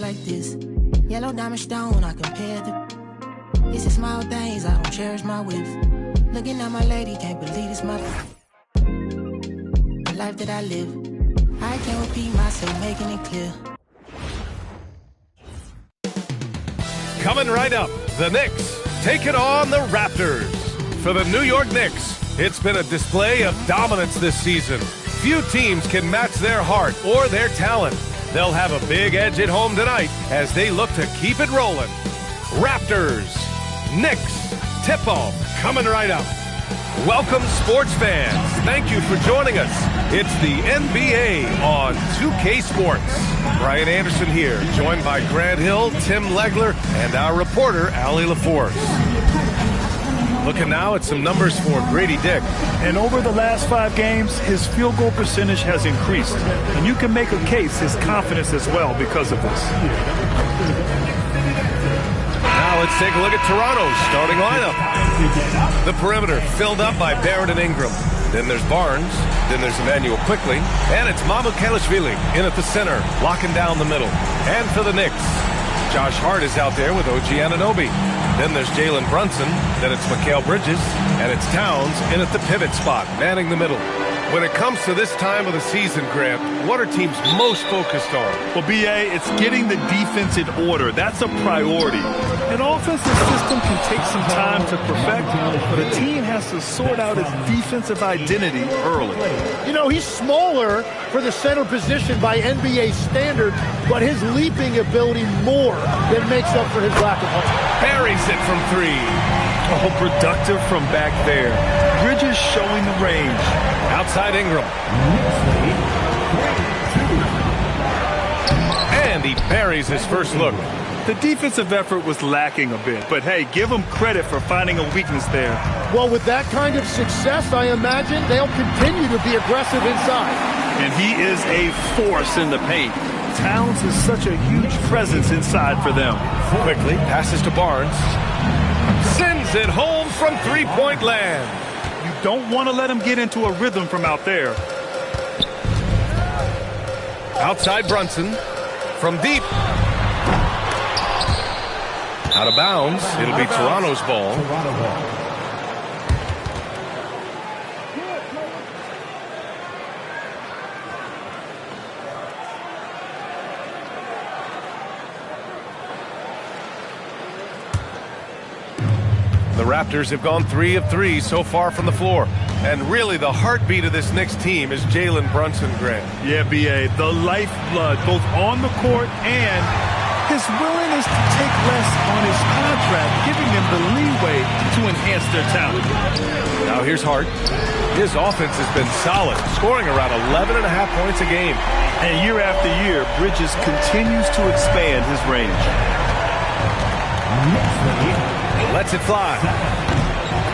like this. Yellow diamond stone, I compare the. It's the small things, I don't cherish my whips. Looking at my lady, can't believe it's my. The life that I live. I can't repeat myself, making it clear. Coming right up, the Knicks take it on the Raptors. For the New York Knicks, it's been a display of dominance this season. Few teams can match their heart or their talent. They'll have a big edge at home tonight as they look to keep it rolling. Raptors, Knicks, tip-off coming right up. Welcome, sports fans. Thank you for joining us. It's the NBA on 2K Sports. Brian Anderson here, joined by Grant Hill, Tim Legler, and our reporter, Allie LaForce. Looking now at some numbers for Grady Dick. And over the last 5 games, his field goal percentage has increased. And you can make a case his confidence as well because of this. Now let's take a look at Toronto's starting lineup. The perimeter filled up by Barrett and Ingram. Then there's Barnes. Then there's Emmanuel Quickly. And it's Nba2k26 in at the center, locking down the middle. And for the Knicks, Josh Hart is out there with OG Anunoby. Then there's Jalen Brunson. Then it's Mikal Bridges. And it's Towns in at the pivot spot, manning the middle. When it comes to this time of the season, Grant, what are teams most focused on? Well, B.A., it's getting the defense in order. That's a priority. An offensive system can take some time to perfect, but a team has to sort out its defensive identity early. You know, he's smaller for the center position by NBA standard, but his leaping ability more than makes up for his lack of height. Buries it from 3. Oh, productive from back there. Bridges showing the range. Outside Ingram. And he buries his first look. The defensive effort was lacking a bit, but hey, give him credit for finding a weakness there. Well, with that kind of success, I imagine they'll continue to be aggressive inside. And he is a force in the paint. Towns is such a huge presence inside for them. Quickly passes to Barnes. Sends it home from three-point land. You don't want to let him get into a rhythm from out there. Outside Brunson. From deep. Out of bounds. It'll be Toronto's ball. The Raptors have gone 3 of 3 so far from the floor. And really the heartbeat of this Knicks team is Jalen Brunson, Grant. Yeah, B.A., the lifeblood both on the court and his willingness to take less on his contract, giving them the leeway to enhance their talent. Now here's Hart. His offense has been solid, scoring around 11.5 points a game. And year after year, Bridges continues to expand his range. Lets it fly.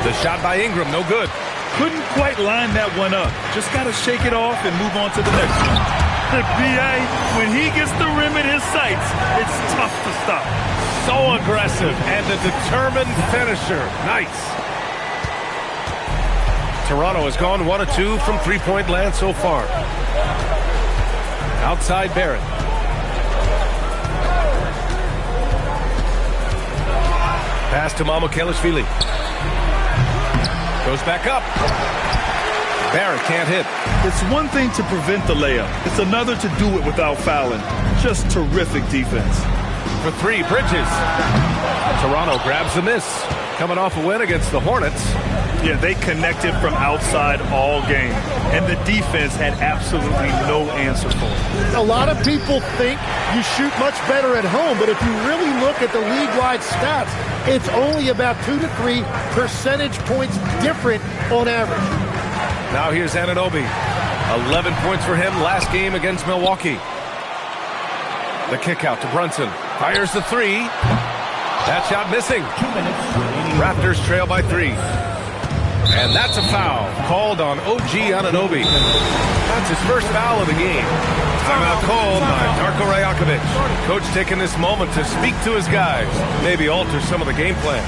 The shot by Ingram, no good. Couldn't quite line that one up. Just got to shake it off and move on to the next one. B.A., when he gets the rim in his sights, it's tough to stop. So aggressive and a determined finisher. Nice. Toronto has gone 1 of 2 from three-point land so far. Outside Barrett. Pass to Nba2k26. Goes back up. Barrett can't hit. It's one thing to prevent the layup. It's another to do it without fouling. Just terrific defense. For 3, Bridges. Toronto grabs the miss. Coming off a win against the Hornets. Yeah, they connected from outside all game. And the defense had absolutely no answer for it. A lot of people think you shoot much better at home, but if you really look at the league-wide stats, it's only about 2 to 3 percentage points different on average. Now here's Anunoby. 11 points for him last game against Milwaukee. The kick out to Brunson. Fires the 3. That shot missing. Raptors trail by 3. And that's a foul called on OG Anunoby. That's his first foul of the game. Timeout called by Darko Rajakovic. Coach taking this moment to speak to his guys, maybe alter some of the game plan.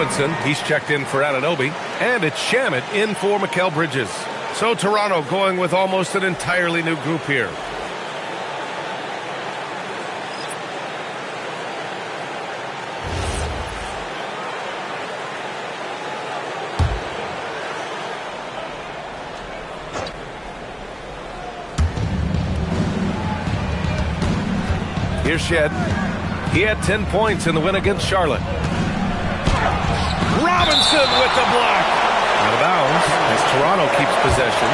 Robinson. He's checked in for Anunoby. And it's Shamet in for Mikal Bridges. So Toronto going with almost an entirely new group here. Here's Shed. He had 10 points in the win against Charlotte. Robinson with the block. Out of bounds as Toronto keeps possession.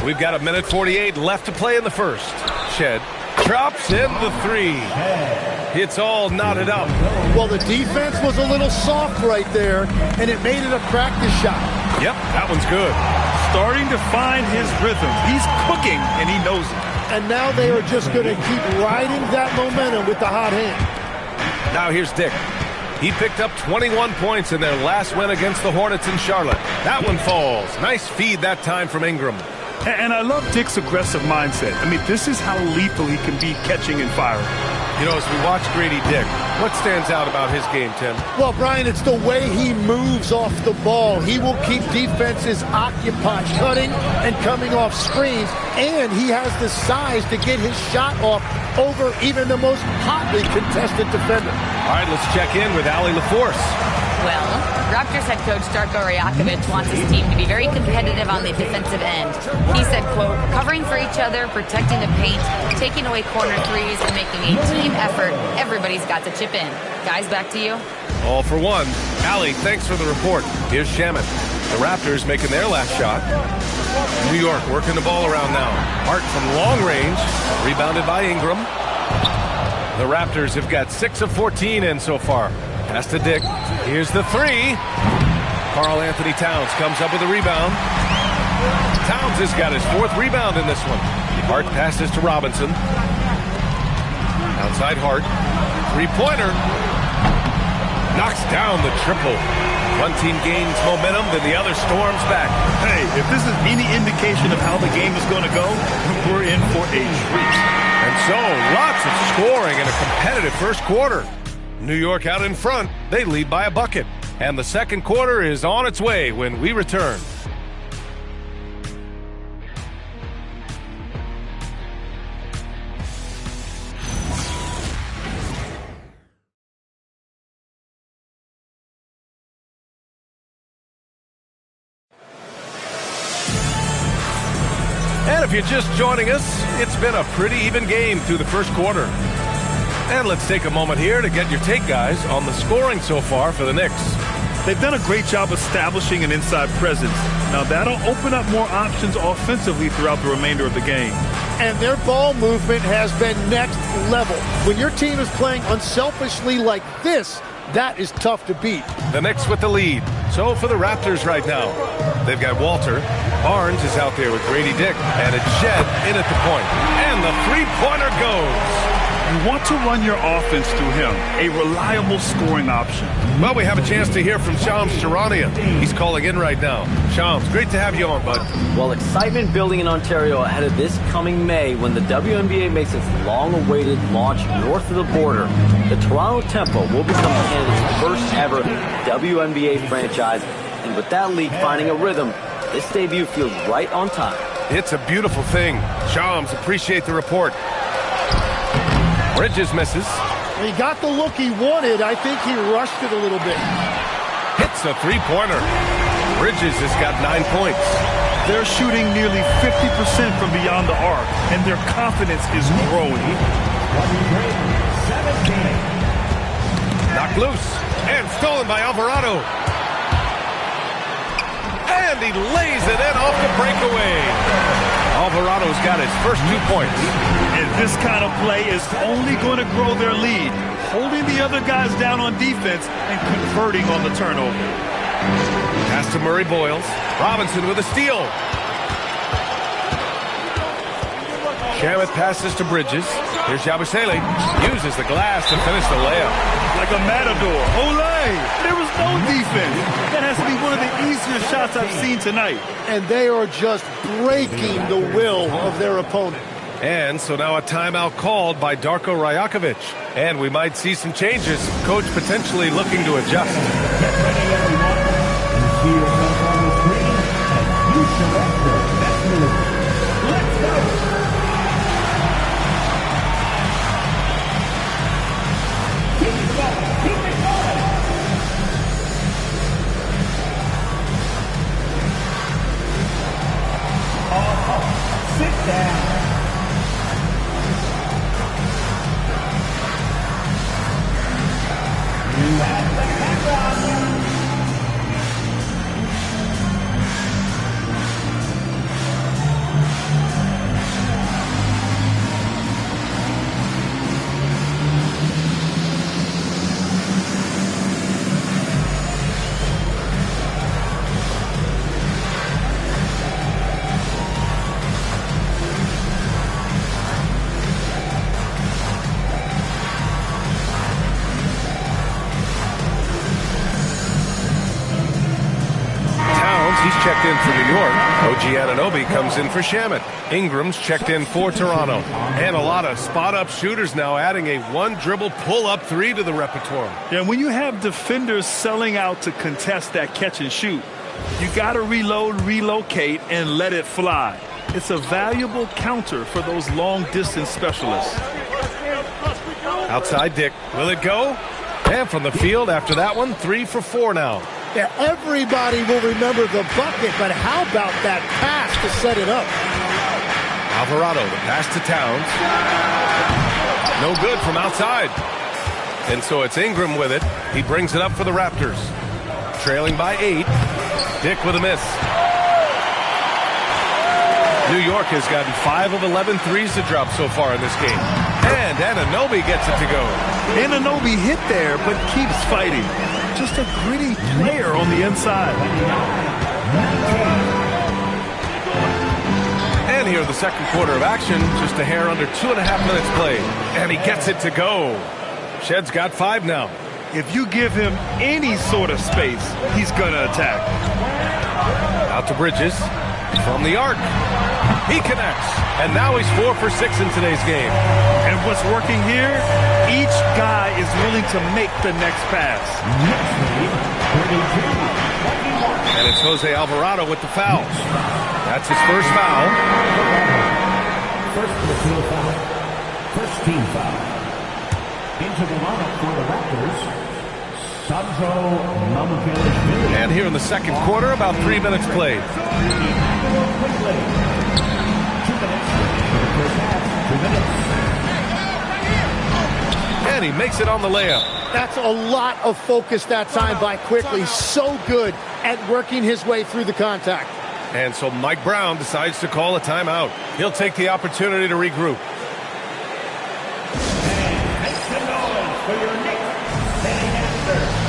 We've got 1:48 left to play in the first. Shed drops in the three. It's all knotted up. Well, the defense was a little soft right there, and it made it a practice shot. Yep, that one's good. Starting to find his rhythm. He's cooking, and he knows it. And now they are just going to keep riding that momentum with the hot hand. Now here's Dick. He picked up 21 points in their last win against the Hornets in Charlotte. That one falls. Nice feed that time from Ingram. And I love Dick's aggressive mindset. I mean, this is how lethal he can be catching and firing. You know, as we watch Grady Dick, what stands out about his game, Tim? Well, Brian, it's the way he moves off the ball. He will keep defenses occupied, cutting and coming off screens, and he has the size to get his shot off over even the most hotly contested defender. All right, let's check in with Allie LaForce. Well, Raptors head coach Darko Rajakovic wants his team to be very competitive on the defensive end. He said, quote, covering for each other, protecting the paint, taking away corner threes, and making a team effort. Everybody's got to chip in. Guys, back to you. All for one. Allie, thanks for the report. Here's Shamet. The Raptors making their last shot. New York working the ball around now. Hart from long range. Rebounded by Ingram. The Raptors have got 6 of 14 in so far. Pass to Dick. Here's the three. Karl-Anthony Towns comes up with a rebound. Towns has got his 4th rebound in this one. Hart passes to Robinson. Outside Hart. Three-pointer. Knocks down the triple. One team gains momentum, then the other storms back. Hey, if this is any indication of how the game is going to go, we're in for a treat. And so, lots of scoring in a competitive first quarter. New York out in front. They lead by a bucket. And the second quarter is on its way when we return. And if you're just joining us, it's been a pretty even game through the first quarter. And let's take a moment here to get your take, guys, on the scoring so far for the Knicks. They've done a great job establishing an inside presence. Now, that'll open up more options offensively throughout the remainder of the game. And their ball movement has been next level. When your team is playing unselfishly like this, that is tough to beat. The Knicks with the lead. So for the Raptors right now, they've got Walter. Barnes is out there with Grady Dick. And it's Shed in at the point. And the three-pointer goes. You want to run your offense through him, a reliable scoring option. Well, we have a chance to hear from Shams Charania. He's calling in right now. Shams, great to have you on, bud. Well, excitement building in Ontario ahead of this coming May when the WNBA makes its long-awaited launch north of the border. The Toronto Tempo will become Canada's first ever WNBA franchise, and with that league finding a rhythm, this debut feels right on time. It's a beautiful thing. Shams, appreciate the report. Bridges misses. He got the look he wanted. I think he rushed it a little bit. Hits a three-pointer. Bridges has got 9 points. They're shooting nearly 50% from beyond the arc, and their confidence is growing. Knocked loose and stolen by Alvarado. And he lays it in off the breakaway. Alvarado's got his first 2 points. And this kind of play is only going to grow their lead, holding the other guys down on defense and converting on the turnover. Pass to Murray Boyles. Robinson with a steal. Shamet passes to Bridges. Here's Yabusele. Uses the glass to finish the layup. Like a matador. Olay! There was no defense. That has to be one of the easier shots I've seen tonight. And they are just breaking the will of their opponent. And so now a timeout called by Darko Rajakovic. And we might see some changes. Coach potentially looking to adjust. Get ready, everyone. You see yourself on the screen, and you select your best move. Let's go! Keep it going. Keep it going. Sit down. You have the camera. He's checked in for New York. OG Anunoby comes in for Shamet. Ingram's checked in for Toronto. And a lot of spot-up shooters now adding a one-dribble pull-up three to the repertoire. Yeah, when you have defenders selling out to contest that catch and shoot, you got to reload, relocate, and let it fly. It's a valuable counter for those long-distance specialists. Outside Dick. Will it go? And from the field after that one, 3 for 4 now. Yeah, everybody will remember the bucket, but how about that pass to set it up? Alvarado, the pass to Towns. No good from outside. And so it's Ingram with it. He brings it up for the Raptors. Trailing by 8. Dick with a miss. New York has gotten 5 of 11 threes to drop so far in this game. And Anunoby gets it to go. Anunoby hit there, but keeps fighting. Just a gritty player on the inside. And here in the second quarter of action, just a hair under 2.5 minutes played. And he gets it to go. Shed's got 5 now. If you give him any sort of space, he's going to attack. Out to Bridges. From the arc. He connects. And now he's 4 for 6 in today's game. And what's working here, each guy is willing to make the next pass. And it's Jose Alvarado with the foul. That's his first foul. First field foul. First team foul. Into the lineup for the Raptors, Sandro Mamukelashvili. And here in the second quarter, about 3 minutes played. Quickly. 2 minutes. For the first half, 2 minutes. And he makes it on the layup. That's a lot of focus that time by Quickly. So good at working his way through the contact. And so Mike Brown decides to call a timeout. He'll take the opportunity to regroup. And make some noise for your Knicks setting after.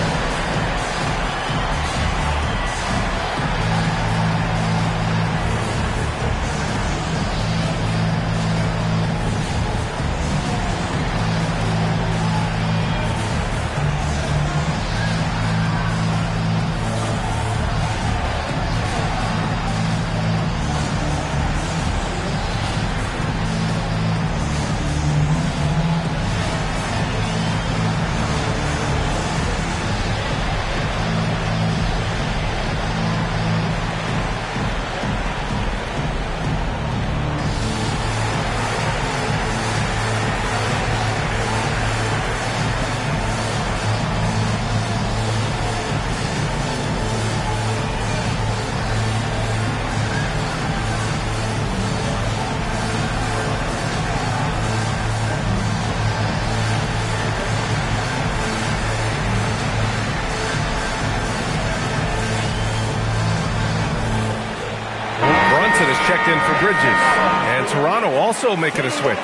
Checked in for Bridges. And Toronto also making a switch.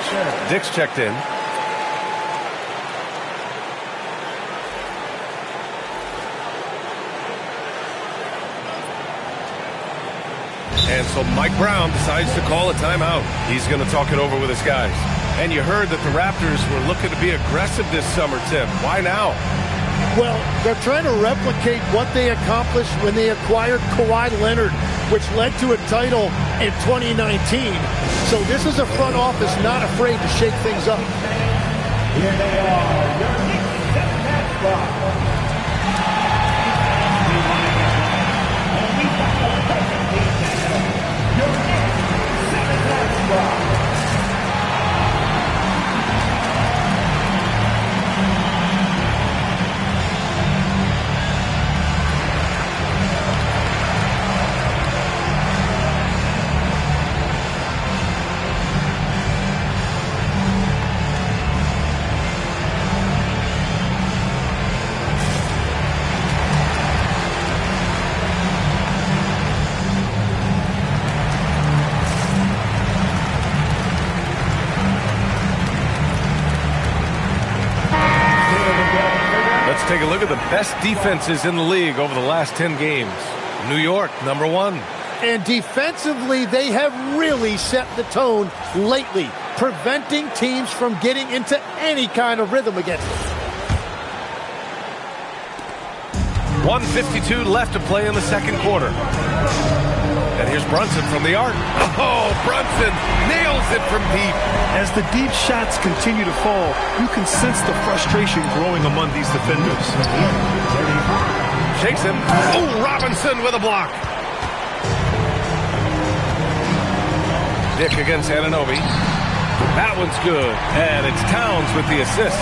Dick's checked in. And so Mike Brown decides to call a timeout. He's going to talk it over with his guys. And you heard that the Raptors were looking to be aggressive this summer, Tim. Why now? Well, they're trying to replicate what they accomplished when they acquired Kawhi Leonard, which led to a title in 2019. So this is a front office not afraid to shake things up. Here they are, your Knicks match spot. Your Knicks match spot. Take a look at the best defenses in the league over the last 10 games. New York, number 1. And defensively, they have really set the tone lately, preventing teams from getting into any kind of rhythm against them. 1:52 left to play in the second quarter. And here's Brunson from the arc. Oh, Brunson nails it from deep. As the deep shots continue to fall, you can sense the frustration growing among these defenders. Shakes him. Oh, Robinson with a block. Dick against Anunoby. That one's good. And it's Towns with the assist.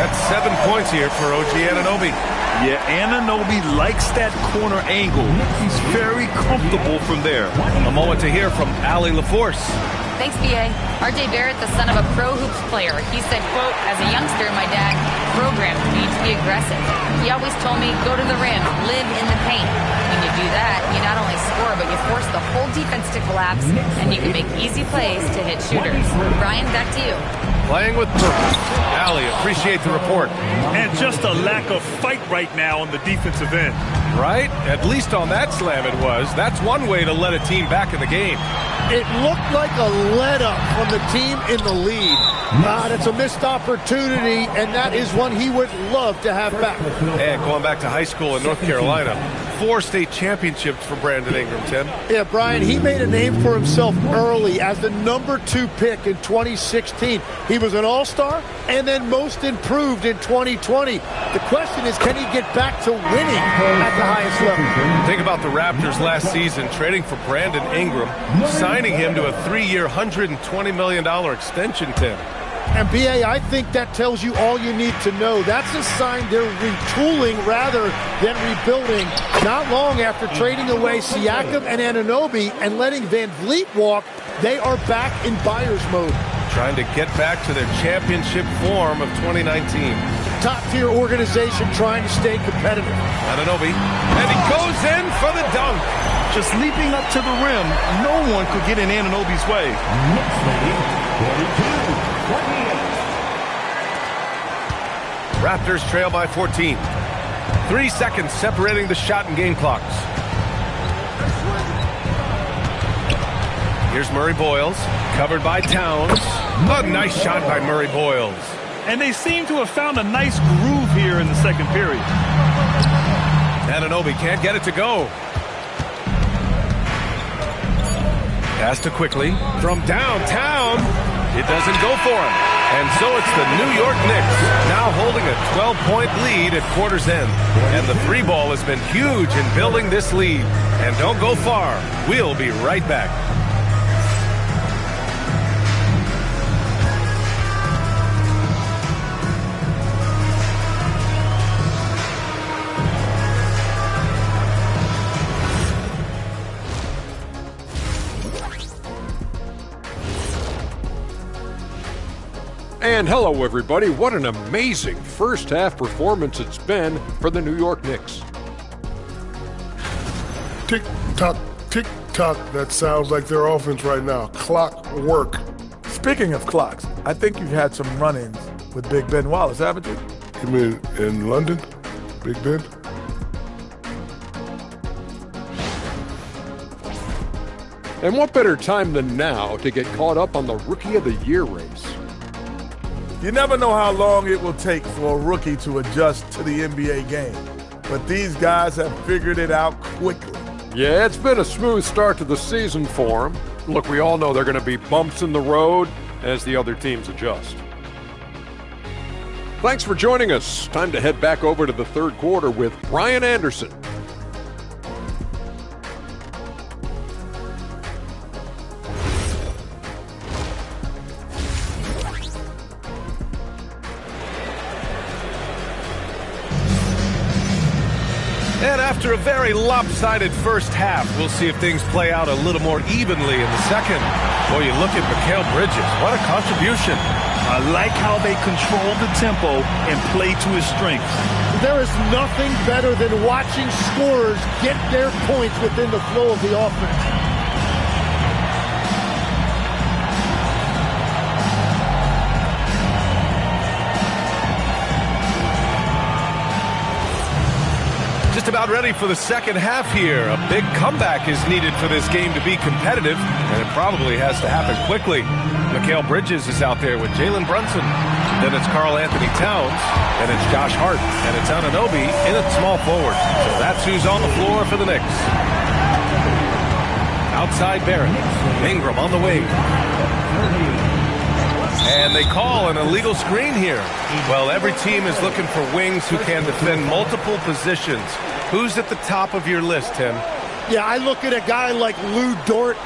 That's 7 points here for OG Anunoby. Yeah, Anunoby likes that corner angle. He's very comfortable from there. A moment to hear from Allie LaForce. Thanks, B.A. R.J. Barrett, the son of a pro hoops player. He said, quote, as a youngster, my dad programmed me to be aggressive. He always told me, go to the rim, live in the paint. When you do that, you not only score, but you force the whole defense to collapse, and you can make easy plays to hit shooters. Brian, back to you. Playing with purpose. Allie, appreciate the report. And just a lack of fight right now on the defensive end. Right? At least on that slam it was. That's one way to let a team back in the game. It looked like a let-up from the team in the lead. That's a missed opportunity, and that is one he would love to have back. And going back to high school in North Carolina, 4 state championships for Brandon Ingram, Tim. Yeah, Brian, he made a name for himself early as the number 2 pick in 2016. He was an all-star and then most improved in 2020. The question is, can he get back to winning at the highest level? Think about the Raptors last season trading for Brandon Ingram, signing him to a 3-year, $120 million extension, Tim. And, B.A., I think that tells you all you need to know. That's a sign they're retooling rather than rebuilding. Not long after trading away Siakam and Anunoby and letting Van Vliet walk, they are back in buyer's mode. Trying to get back to their championship form of 2019. Top-tier organization trying to stay competitive. Anunoby, and he goes in for the dunk. Just leaping up to the rim, no one could get in Anunoby's way. Knicks leading 42-28. Raptors trail by 14. 3 seconds separating the shot and game clocks. Here's Murray Boyles, covered by Towns. A nice shot by Murray Boyles. And they seem to have found a nice groove here in the second period. Anunoby can't get it to go. Pass to Quickly from downtown. It doesn't go for him. And so it's the New York Knicks now holding a 12-point lead at quarter's end. And the 3-ball has been huge in building this lead. And don't go far. We'll be right back. And hello, everybody. What an amazing first-half performance it's been for the New York Knicks. Tick-tock, tick-tock. That sounds like their offense right now. Clock work. Speaking of clocks, I think you've had some run-ins with Big Ben Wallace, haven't you? You mean in London? Big Ben? And what better time than now to get caught up on the Rookie of the Year race? You never know how long it will take for a rookie to adjust to the NBA game. But these guys have figured it out quickly. Yeah, it's been a smooth start to the season for them. Look, we all know there are going to be bumps in the road as the other teams adjust. Thanks for joining us. Time to head back over to the third quarter with Brian Anderson. And after a very lopsided first half, we'll see if things play out a little more evenly in the second. Boy, you look at Mikal Bridges. What a contribution. I like how they control the tempo and play to his strengths. There is nothing better than watching scorers get their points within the flow of the offense. Just about ready for the second half here. A big comeback is needed for this game to be competitive, and it probably has to happen quickly. Mikal Bridges is out there with Jalen Brunson. Then it's Karl Anthony Towns, and it's Josh Hart, and it's Anunoby in at small forward. So that's who's on the floor for the Knicks. Outside Barrett. Ingram on the wing. And they call an illegal screen here. Well, every team is looking for wings who can defend multiple positions. Who's at the top of your list, Tim? Yeah, I look at a guy like Lou Dort.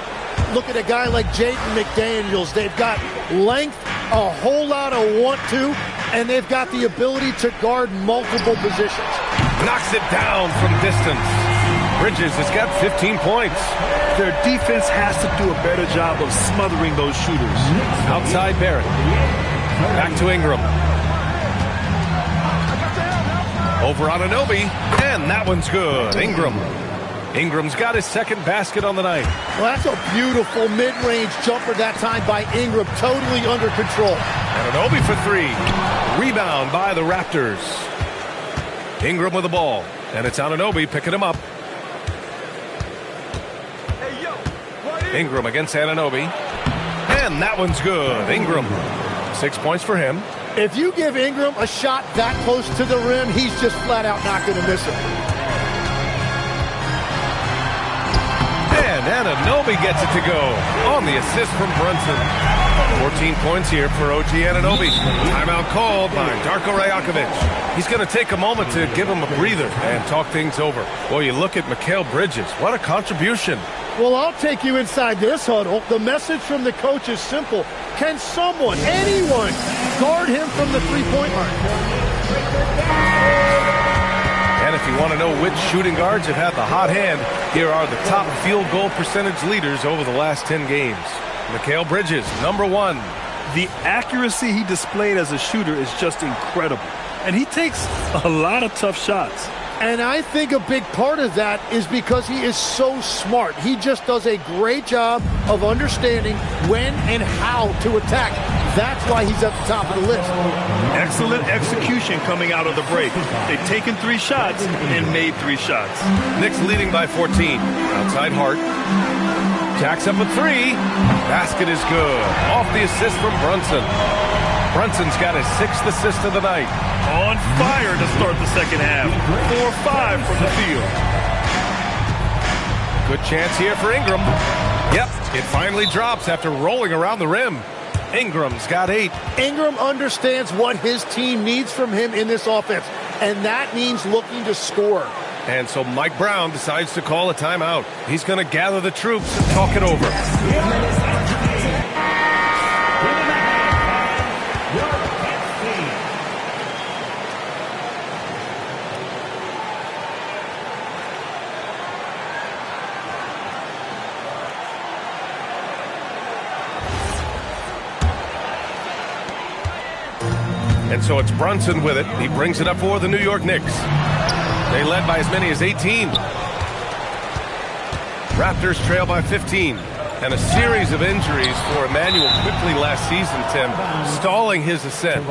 Look at a guy like Jaden McDaniels. They've got length, a whole lot of want-to, and they've got the ability to guard multiple positions. Knocks it down from distance. Bridges has got 15 points. Their defense has to do a better job of smothering those shooters. Outside Barrett. Back to Ingram. Over on Anunoby, and that one's good. Ingram's got his second basket on the night. Well, that's a beautiful mid-range jumper that time by Ingram, totally under control. And Anunoby for three. Rebound by the Raptors. Ingram with the ball, and it's Anunoby picking him up. Ingram against Anunoby, and that one's good. Ingram, 6 points for him. If you give Ingram a shot that close to the rim, he's just flat out not going to miss it. And Anunoby gets it to go on the assist from Brunson. 14 points here for OG Anunoby. Timeout called by Darko Rajakovic. He's going to take a moment to give him a breather and talk things over. Boy, you look at Mikal Bridges. What a contribution. Well, I'll take you inside this huddle. The message from the coach is simple. Can someone, anyone, guard him from the three-point line? And if you want to know which shooting guards have had the hot hand, here are the top field goal percentage leaders over the last 10 games. Mikal Bridges, number one. The accuracy he displayed as a shooter is just incredible. And he takes a lot of tough shots. And I think a big part of that is because he is so smart. He just does a great job of understanding when and how to attack. That's why he's at the top of the list. Excellent execution coming out of the break. They've taken 3 shots and made 3 shots. Knicks leading by 14. Outside Hart. Jacks up a 3. Basket is good. Off the assist from Brunson. Brunson's got his 6th assist of the night. On fire to start the second half. 4-5 from the field. Good chance here for Ingram. Yep, it finally drops after rolling around the rim. Ingram's got 8. Ingram understands what his team needs from him in this offense, and that means looking to score. And so Mike Brown decides to call a timeout. He's going to gather the troops and talk it over. And so it's Brunson with it. He brings it up for the New York Knicks. They led by as many as 18. Raptors trail by 15. And a series of injuries for Emmanuel quickly last season, Tim, stalling his ascent.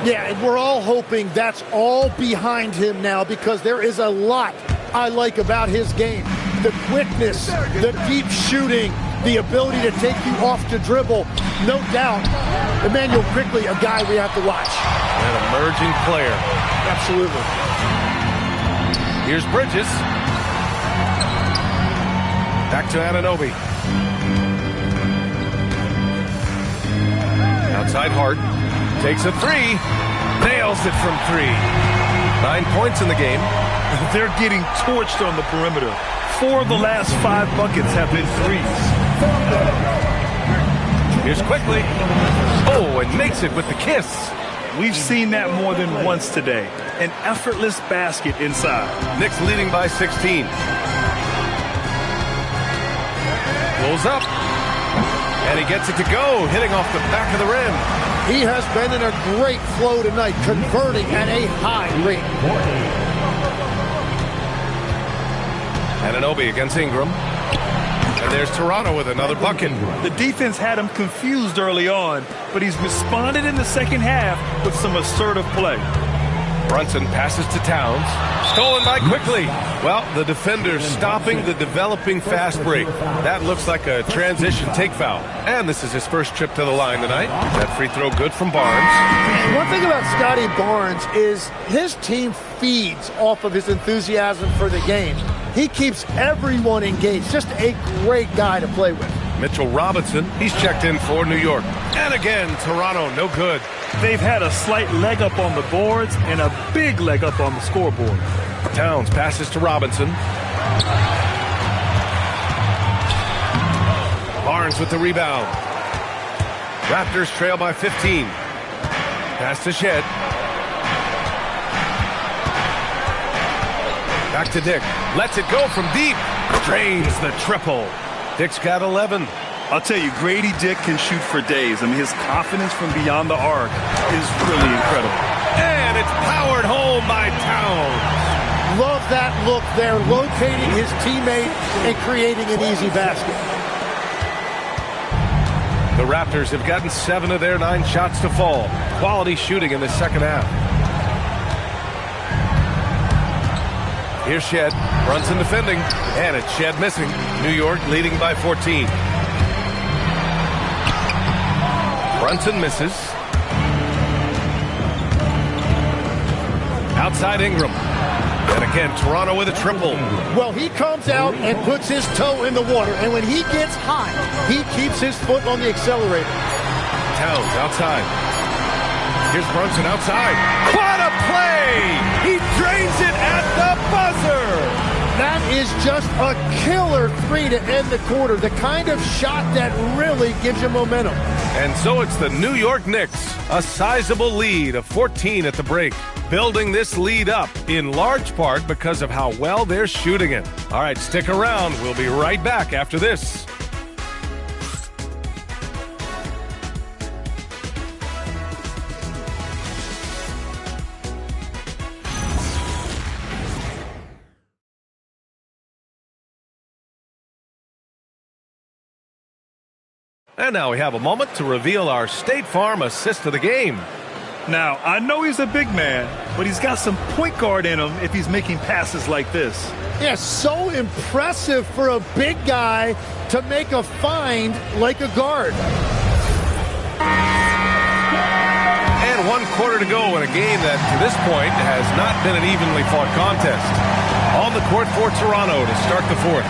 Yeah, and we're all hoping that's all behind him now because there is a lot I like about his game. The quickness, the deep shooting, the ability to take you off the dribble, no doubt. Immanuel Quickley, a guy we have to watch. An emerging player. Absolutely. Here's Bridges. Back to Anunoby. Outside Hart. Takes a three. Nails it from 3. 9 points in the game. They're getting torched on the perimeter. 4 of the last 5 buckets have been threes. Here's Quickley. Oh, and makes it with the kiss. We've seen that more than once today. An effortless basket inside. Knicks leading by 16. Pulls up. And he gets it to go, hitting off the back of the rim. He has been in a great flow tonight, converting at a high rate. Anunoby against Ingram. And there's Toronto with another bucket. The defense had him confused early on, but he's responded in the second half with some assertive play. Brunson passes to Towns. Stolen by Quickley. Well, the defender stopping the developing fast break. That looks like a transition take foul. And this is his first trip to the line tonight. That free throw good from Barnes. One thing about Scotty Barnes is his team feeds off of his enthusiasm for the game. He keeps everyone engaged. Just a great guy to play with. Mitchell Robinson, he's checked in for New York. And again, Toronto, no good. They've had a slight leg up on the boards and a big leg up on the scoreboard. Towns passes to Robinson. Barnes with the rebound. Raptors trail by 15. Pass to Shed. Back to Dick. Lets it go from deep. Drains the triple. Dick's got 11. I'll tell you, Grady Dick can shoot for days. I mean, his confidence from beyond the arc is really incredible. And it's powered home by Towns. Love that look there, locating his teammate and creating an easy basket. The Raptors have gotten 7 of their 9 shots to fall. Quality shooting in the second half. Here's Shed. Brunson defending. And it's Shed missing. New York leading by 14. Brunson misses. Outside Ingram. And again, Toronto with a triple. Well, he comes out and puts his toe in the water. And when he gets hot, he keeps his foot on the accelerator. Towns outside. Here's Brunson outside. What a play! He drains it at the buzzer! That is just a killer 3 to end the quarter. The kind of shot that really gives you momentum. And so it's the New York Knicks, a sizable lead of 14 at the break. Building this lead up in large part because of how well they're shooting it. All right, stick around. We'll be right back after this. And now we have a moment to reveal our State Farm assist of the game. Now, I know he's a big man, but he's got some point guard in him if he's making passes like this. Yeah, so impressive for a big guy to make a find like a guard. And 1 quarter to go in a game that, to this point, has not been an evenly fought contest. On the court for Toronto to start the 4th.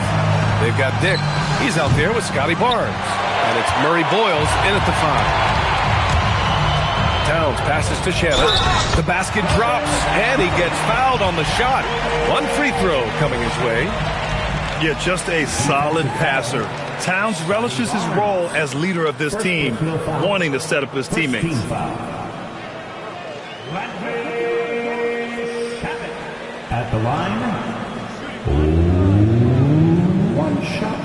They've got Dick. He's out there with Scotty Barnes. And it's Murray Boyles in at the 5. Towns passes to Shannon. The basket drops, and he gets fouled on the shot. 1 free throw coming his way. Yeah, just a solid passer. Towns relishes his role as leader of this team, wanting to set up his teammates. At the line, 1 shot.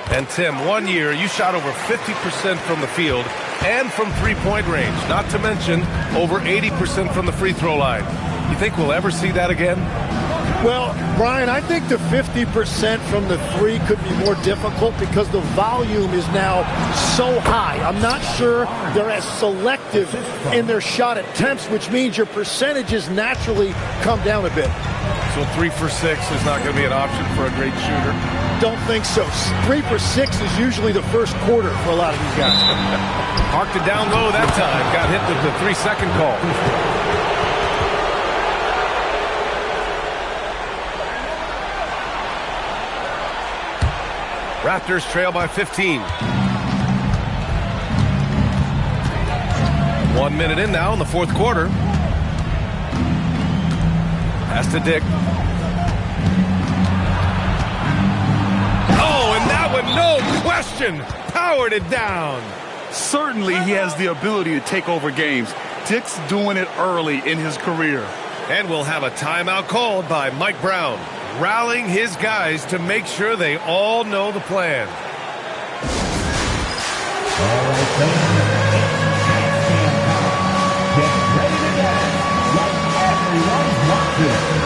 And Tim, 1 year, you shot over 50% from the field and from three-point range, not to mention over 80% from the free throw line. You think we'll ever see that again? Well, Brian, I think the 50% from the three could be more difficult because the volume is now so high. I'm not sure they're as selective in their shot attempts, which means your percentages naturally come down a bit. So 3 for 6 is not going to be an option for a great shooter? Don't think so. 3 for 6 is usually the first quarter for a lot of these guys. Marked it down low that time. Got hit with the 3-second call. Raptors trail by 15. 1 minute in now in the fourth quarter. Pass to Dick. Oh, and that one, no question, powered it down. Certainly he has the ability to take over games. Dick's doing it early in his career. And we'll have a timeout called by Mike Brown, rallying his guys to make sure they all know the plan. All right, get ready to dance like everyone's watching.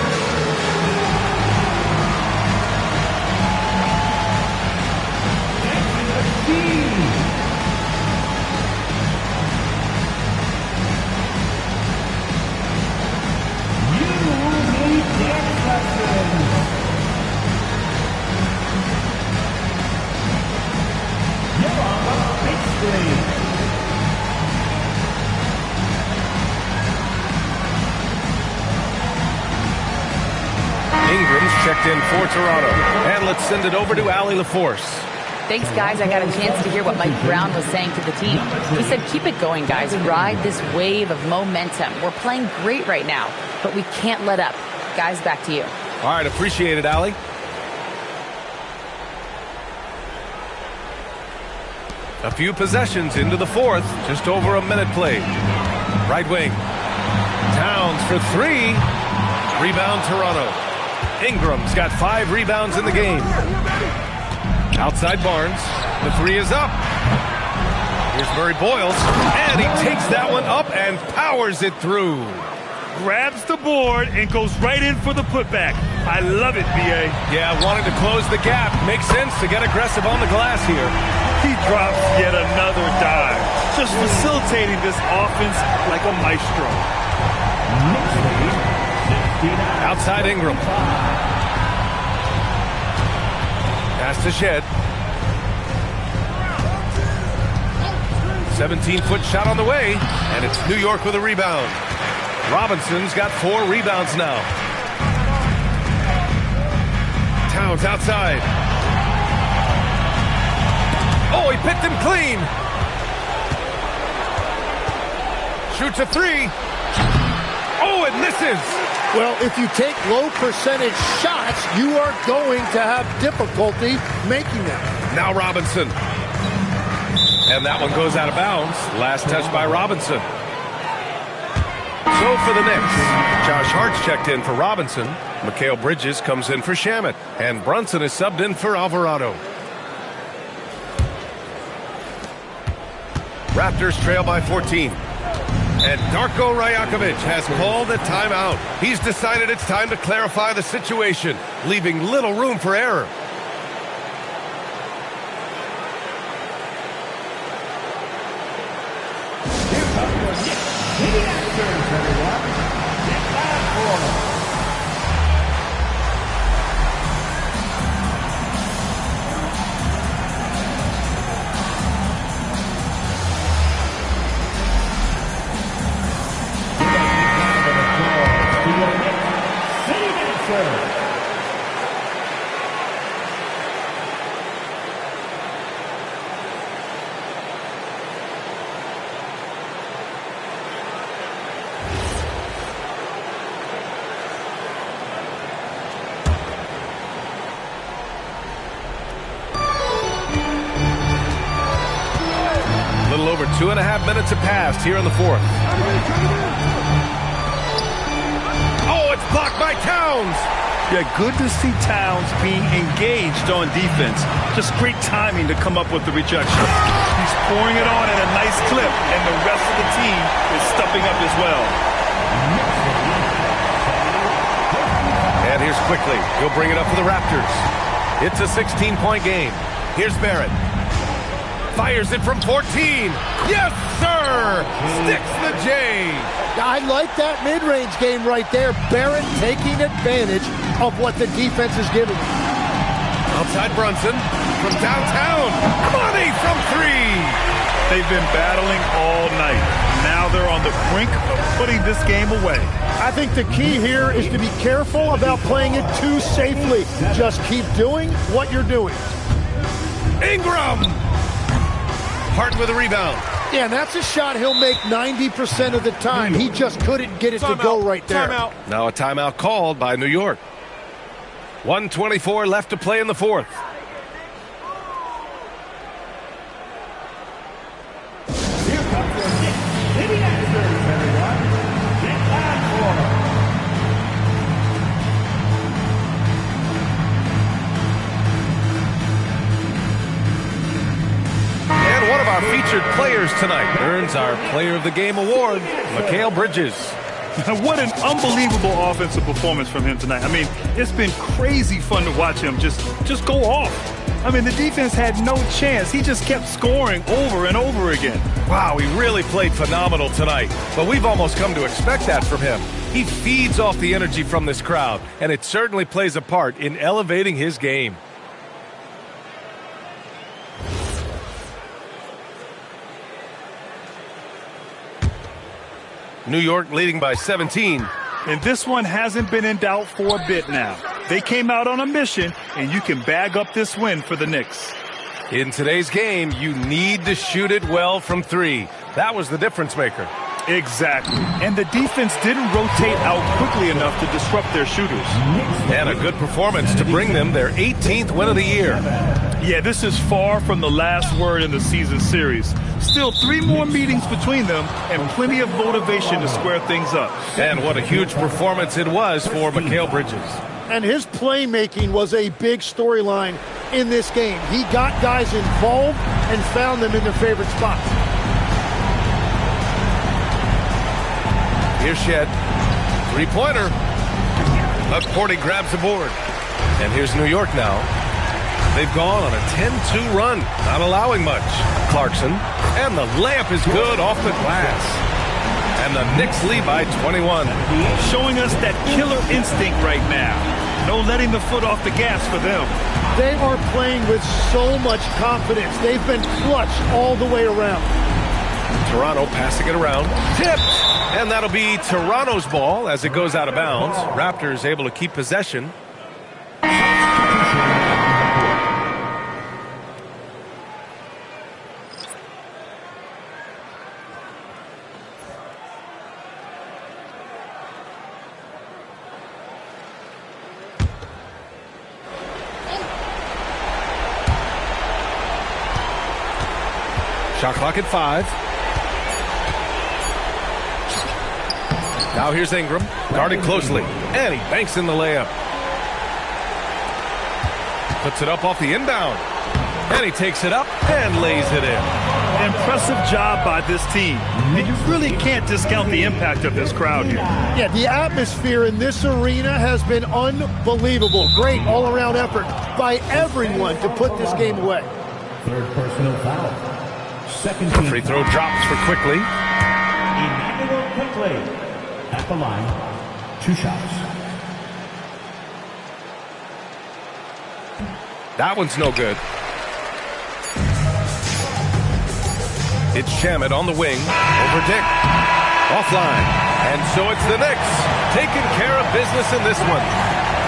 Ingram's checked in for Toronto. And let's send it over to Allie LaForce. Thanks, guys. I got a chance to hear what Mike Brown was saying to the team. He said, keep it going, guys. Ride this wave of momentum. We're playing great right now, but we can't let up. Guys, back to you. All right, appreciate it, Allie. A few possessions into the fourth. Just over a minute played. Right wing. Towns for 3. Rebound, Toronto. Ingram's got 5 rebounds in the game. Outside Barnes. The 3 is up. Here's Murray Boyles. And he takes that one up and powers it through. Grabs the board and goes right in for the putback. I love it, B.A. Yeah, wanting to close the gap. Makes sense to get aggressive on the glass here. He drops yet another dive. Just facilitating this offense like a maestro. Outside Ingram. Pass to Shed. 17-foot shot on the way, and it's New York with a rebound. Robinson's got 4 rebounds now. Towns outside. Oh, he picked him clean. Shoots a 3. Oh, it misses. Well, if you take low percentage shots, you are going to have difficulty making them. Now Robinson. And that one goes out of bounds. Last touch by Robinson. So for the Knicks, Josh Hart's checked in for Robinson. Mikal Bridges comes in for Shamet. And Brunson is subbed in for Alvarado. Raptors trail by 14. And Darko Rajakovic has called a timeout. He's decided it's time to clarify the situation, leaving little room for error. A little over 2.5 minutes have passed here in the fourth. Oh, it's blocked by Towns. Yeah, good to see Towns being engaged on defense. Just great timing to come up with the rejection. He's pouring it on at a nice clip, and the rest of the team is stepping up as well. And here's Quickly. He'll bring it up for the Raptors. It's a 16-point game. Here's Barrett. Fires it from 14. Yes, sir! Sticks the J. I like that mid-range game right there. Barrett taking advantage of what the defense is giving him. Outside Brunson from downtown. Money from three. They've been battling all night. Now they're on the brink of putting this game away. I think the key here is to be careful about playing it too safely. Just keep doing what you're doing. Ingram! Hart with a rebound. Yeah, and that's a shot he'll make 90% of the time. He just couldn't get it to go right there. Timeout. Now a timeout called by New York. 1:24 left to play in the fourth. Here comes your Knicks. Maybe that's everyone. Get that for And one of our featured players tonight earns our Player of the Game award, Mikal Bridges. What an unbelievable offensive performance from him tonight. I mean, it's been crazy fun to watch him just go off. I mean, the defense had no chance. He just kept scoring over and over again. Wow, he really played phenomenal tonight. But we've almost come to expect that from him. He feeds off the energy from this crowd, and it certainly plays a part in elevating his game. New York leading by 17. And this one hasn't been in doubt for a bit now. They came out on a mission, and you can bag up this win for the Knicks. In today's game, you need to shoot it well from three. That was the difference maker. Exactly. And the defense didn't rotate out quickly enough to disrupt their shooters. And a good performance to bring them their 18th win of the year. Yeah, this is far from the last word in the season series. Still 3 more meetings between them and plenty of motivation to square things up. And what a huge performance it was for Mikal Bridges. And his playmaking was a big storyline in this game. He got guys involved and found them in their favorite spots. Here's Shed. Three-pointer. McCourty grabs the board. And here's New York now. They've gone on a 10-2 run, not allowing much. Clarkson. And the layup is good off the glass. And the Knicks lead by 21. Showing us that killer instinct right now. No letting the foot off the gas for them. They are playing with so much confidence. They've been clutch all the way around. Toronto passing it around. Tipped! And that'll be Toronto's ball as it goes out of bounds. Raptors able to keep possession. Shot clock at 5. Now here's Ingram, guarded closely, and he banks in the layup. Puts it up off the inbound, and he takes it up and lays it in. Impressive job by this team. And you really can't discount the impact of this crowd here. Yeah, the atmosphere in this arena has been unbelievable. Great all-around effort by everyone to put this game away. third personal foul. Second team. Free throw drops for Quickly. Emmanuel Quickly at the line. 2 shots. That one's no good. It's Shamet on the wing. Over Dick. Offline. And so it's the Knicks taking care of business in this one.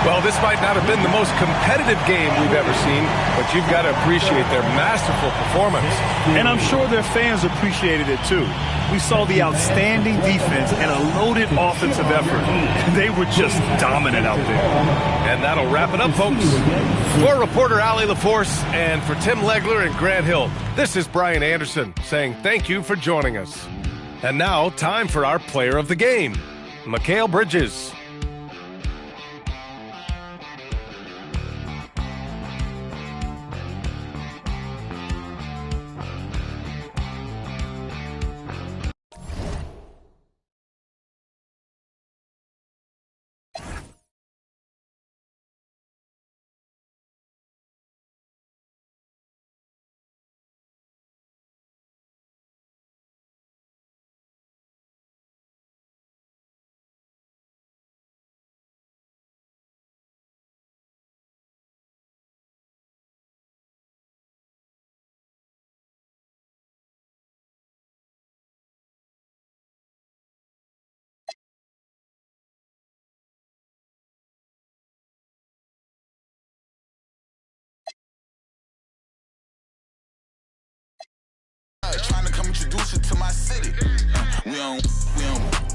Well, this might not have been the most competitive game we've ever seen, but you've got to appreciate their masterful performance. And I'm sure their fans appreciated it too. We saw the outstanding defense and a loaded offensive effort. They were just dominant out there. And that'll wrap it up, folks. For reporter Allie LaForce and for Tim Legler and Grant Hill, this is Brian Anderson saying thank you for joining us. And now, time for our player of the game, Mikal Bridges. introduce you to my city. We don't